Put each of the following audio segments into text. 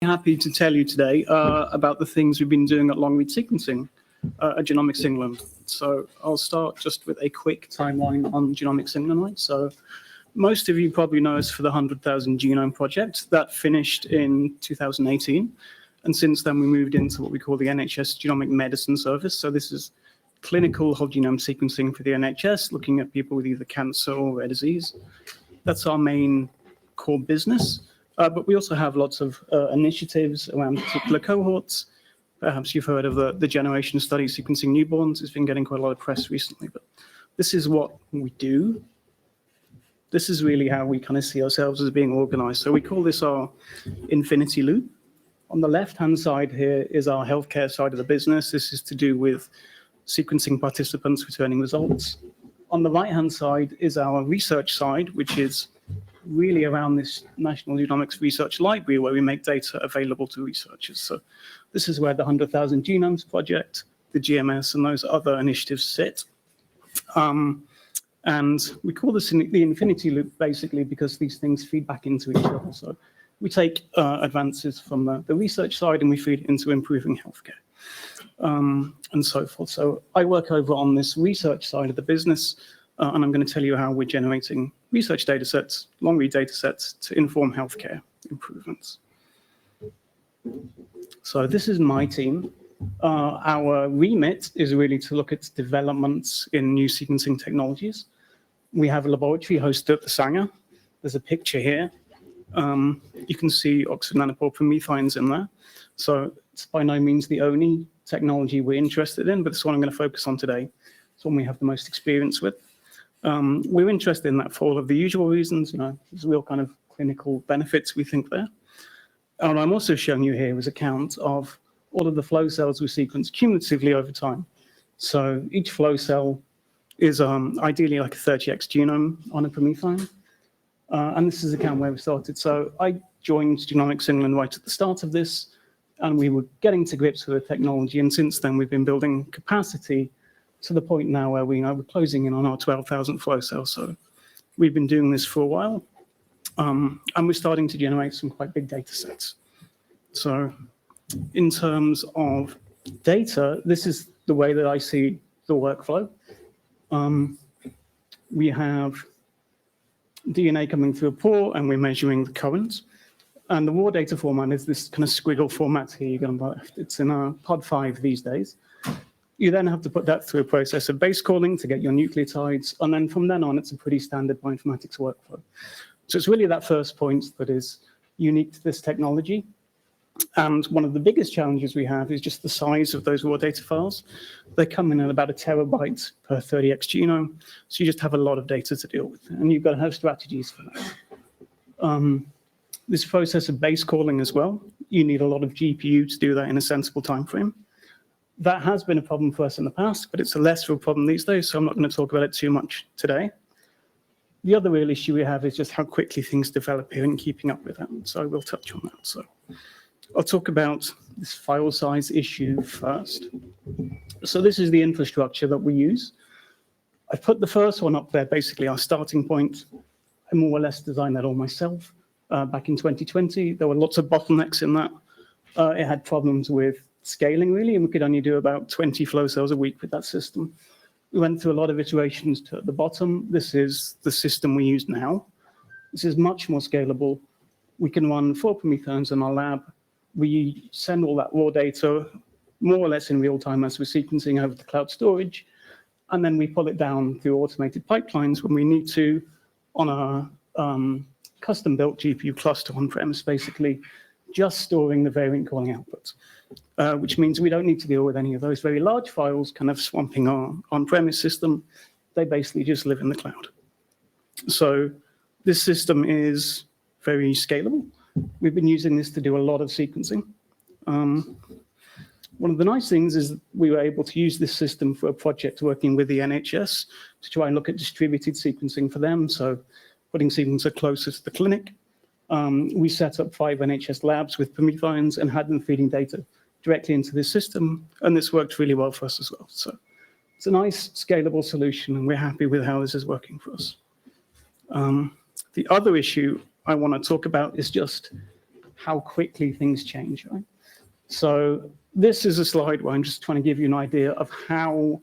happy to tell you today about the things we've been doing at long-read sequencing at Genomics England. So I'll start just with a quick timeline on Genomics England. So most of you probably know us for the 100,000 Genome Project. That finished in 2018. And since then, we moved into what we call the NHS Genomic Medicine Service. So this is clinical whole genome sequencing for the NHS, looking at people with either cancer or rare disease. That's our main core business. But we also have lots of initiatives around particular cohorts. Perhaps you've heard of the generation study sequencing newborns. It's been getting quite a lot of press recently. But this is what we do. This is really how we kind of see ourselves as being organized. So we call this our infinity loop. On the left-hand side here is our healthcare side of the business. This is to do with sequencing participants returning results. On the right-hand side is our research side, which is really around this National Genomics Research Library where we make data available to researchers. So this is where the 100,000 Genomes Project, the GMS, and those other initiatives sit. And we call this the infinity loop basically because these things feed back into each other. So we take advances from the research side and we feed it into improving healthcare and so forth. So I work over on this research side of the business. And I'm going to tell you how we're generating research data sets, long-read data sets, to inform healthcare improvements. So this is my team. Our remit is really to look at developments in new sequencing technologies. We have a laboratory hosted at the Sanger. There's a picture here. You can see oxide nanopore promethynes in there. So it's by no means the only technology we're interested in, but it's what I'm going to focus on today. It's one we have the most experience with. We're interested in that for all of the usual reasons. There's real kind of clinical benefits we think there. And I'm also showing you here is a count of all of the flow cells we sequence cumulatively over time. So each flow cell is ideally like a 30x genome on a promethine. And this is a count where we started. So I joined Genomics England right at the start of this, and we were getting to grips with the technology. And since then, we've been building capacity to the point now where we're closing in on our 12,000 flow cells. So we've been doing this for a while, and we're starting to generate some quite big data sets. So in terms of data, this is the way that I see the workflow. We have DNA coming through a pore, and we're measuring the currents. And the raw data format is this kind of squiggle format here. You're going to left. It's in our pod 5 these days. You then have to put that through a process of base calling to get your nucleotides. And then from then on, it's a pretty standard bioinformatics workflow. So it's really that first point that is unique to this technology. And one of the biggest challenges we have is just the size of those raw data files. They come in at about 1 terabyte per 30x genome. So you just have a lot of data to deal with. And you've got to have strategies for that. This process of base calling as well, you need a lot of GPU to do that in a sensible time frame. That has been a problem for us in the past, but it's a less of a problem these days, so I'm not going to talk about it too much today. The other real issue we have is just how quickly things develop here and keeping up with that. So I will touch on that. So I'll talk about this file size issue first. So this is the infrastructure that we use. I've put the first one up there, basically our starting point. I more or less designed that all myself back in 2020. There were lots of bottlenecks in that. It had problems with scaling, really, and we could only do about 20 flow cells a week with that system. We went through a lot of iterations to the bottom. This is the system we use now. This is much more scalable. We can run 4 promethynes in our lab. We send all that raw data more or less in real time as we're sequencing over the cloud storage, and then we pull it down through automated pipelines when we need to on our custom-built GPU cluster on-premise, basically just storing the variant calling outputs, which means we don't need to deal with any of those very large files kind of swamping our on-premise system. They basically just live in the cloud. So this system is very scalable. We've been using this to do a lot of sequencing. One of the nice things is we were able to use this system for a project working with the NHS to try and look at distributed sequencing for them, so putting sequencer closer to the clinic. We set up 5 NHS labs with promethynes and had them feeding data directly into this system, and this worked really well for us as well. So it's a nice scalable solution, and we're happy with how this is working for us. The other issue I want to talk about is just how quickly things change, right? So this is a slide where I'm just trying to give you an idea of how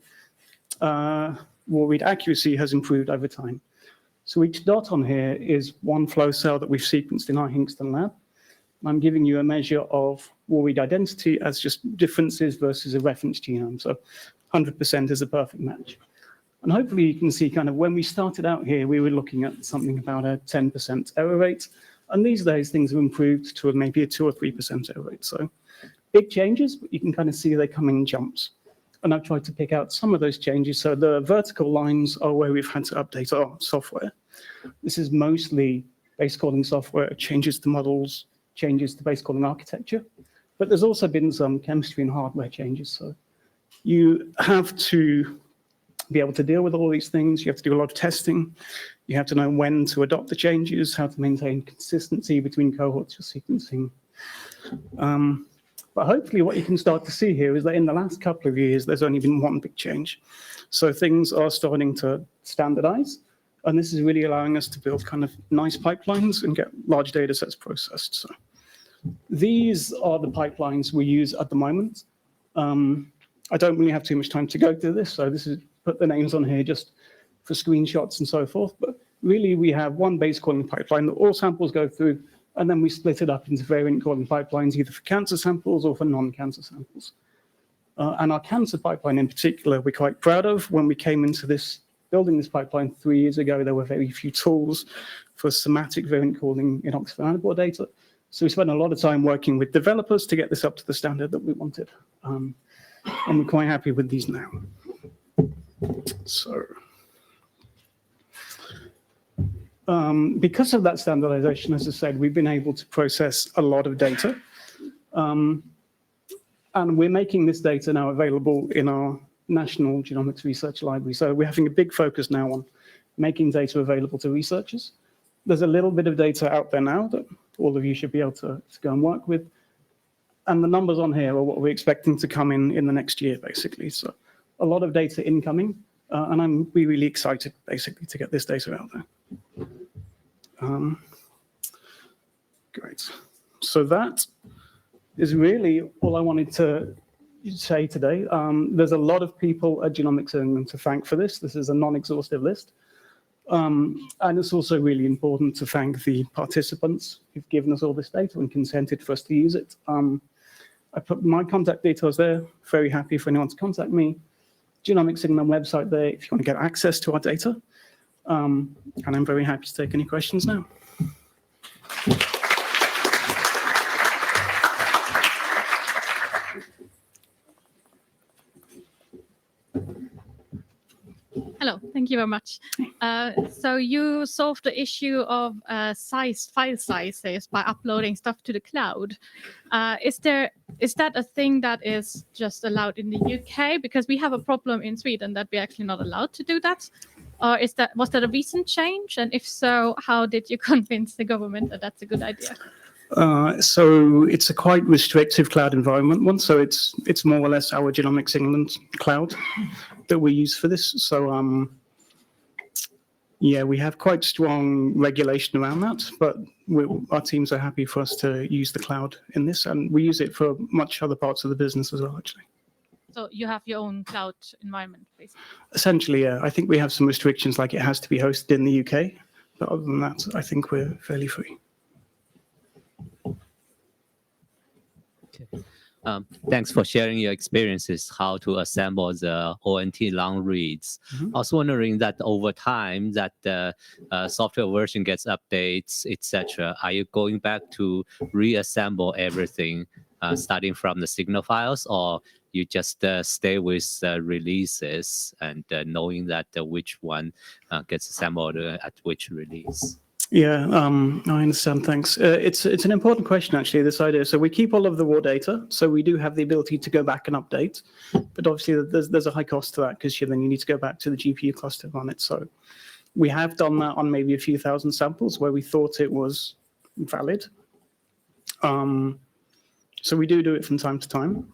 war read accuracy has improved over time. So each dot on here is one flow cell that we've sequenced in our Hinkston lab. I'm giving you a measure of war read identity as just differences versus a reference genome. So 100% is a perfect match. And hopefully you can see kind of when we started out here, we were looking at something about a 10% error rate. And these days things have improved to maybe a 2 or 3% error rate. So big changes, but you can kind of see they come in jumps. And I've tried to pick out some of those changes. So the vertical lines are where we've had to update our software. This is mostly base calling software, changes to models, changes to base calling architecture. But there's also been some chemistry and hardware changes. So you have to be able to deal with all these things. You have to do a lot of testing. You have to know when to adopt the changes, how to maintain consistency between cohorts you're sequencing. But hopefully what you can start to see here is that in the last couple of years, there's only been one big change. So things are starting to standardize. And this is really allowing us to build kind of nice pipelines and get large data sets processed. So these are the pipelines we use at the moment. I don't really have too much time to go through this. So this is put the names on here just for screenshots and so forth. But really, we have one base calling pipeline that all samples go through, and then we split it up into variant calling pipelines, either for cancer samples or for non-cancer samples. And our cancer pipeline in particular, we're quite proud of. When we came into this, building this pipeline 3 years ago, there were very few tools for somatic variant calling in Oxford antibody data. So we spent a lot of time working with developers to get this up to the standard that we wanted. And we're quite happy with these now. So because of that standardization, as I said, we've been able to process a lot of data. And we're making this data now available in our National Genomics Research Library. So we're having a big focus now on making data available to researchers. There's a little bit of data out there now that all of you should be able to go and work with. And the numbers on here are what we're expecting to come in the next year, basically. So a lot of data incoming, and we're really excited, basically, to get this data out there. Great. So that is really all I wanted to say today. There's a lot of people at Genomics England to thank for this. This is a non-exhaustive list. And it's also really important to thank the participants who've given us all this data and consented for us to use it. I put my contact details there. Very happy for anyone to contact me. Genomics England website there if you want to get access to our data. And I'm very happy to take any questions now. Hello, thank you very much. So you solved the issue of file sizes by uploading stuff to the cloud. Is that a thing that is just allowed in the UK? Because we have a problem in Sweden that we're actually not allowed to do that. Or was that a recent change? And if so, how did you convince the government that that's a good idea? So it's a quite restrictive cloud environment one. So it's more or less our Genomics England cloud that we use for this. So yeah, we have quite strong regulation around that, but our teams are happy for us to use the cloud in this, and we use it for much other parts of the business as well, actually. So you have your own cloud environment, basically? Essentially, yeah. I think we have some restrictions, like it has to be hosted in the UK, but other than that, I think we're fairly free. Thanks for sharing your experiences, how to assemble the ONT long reads. I was wondering that over time that the software version gets updates, etc. Are you going back to reassemble everything starting from the signal files, or you just stay with releases and knowing that which one gets assembled at which release? Yeah, I understand. Thanks. It's an important question, actually, this idea. So we keep all of the raw data. So we do have the ability to go back and update. But obviously, there's a high cost to that because then you need to go back to the GPU cluster on it. So we have done that on maybe a few thousand samples where we thought it was valid. So we do it from time to time.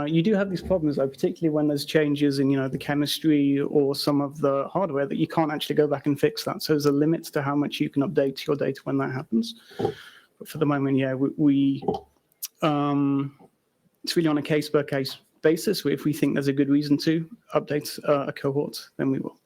You do have these problems, though, particularly when there's changes in, the chemistry or some of the hardware that you can't actually go back and fix that. So there's a limit to how much you can update your data when that happens. But for the moment, yeah, it's really on a case-by-case basis. If we think there's a good reason to update a cohort, then we will.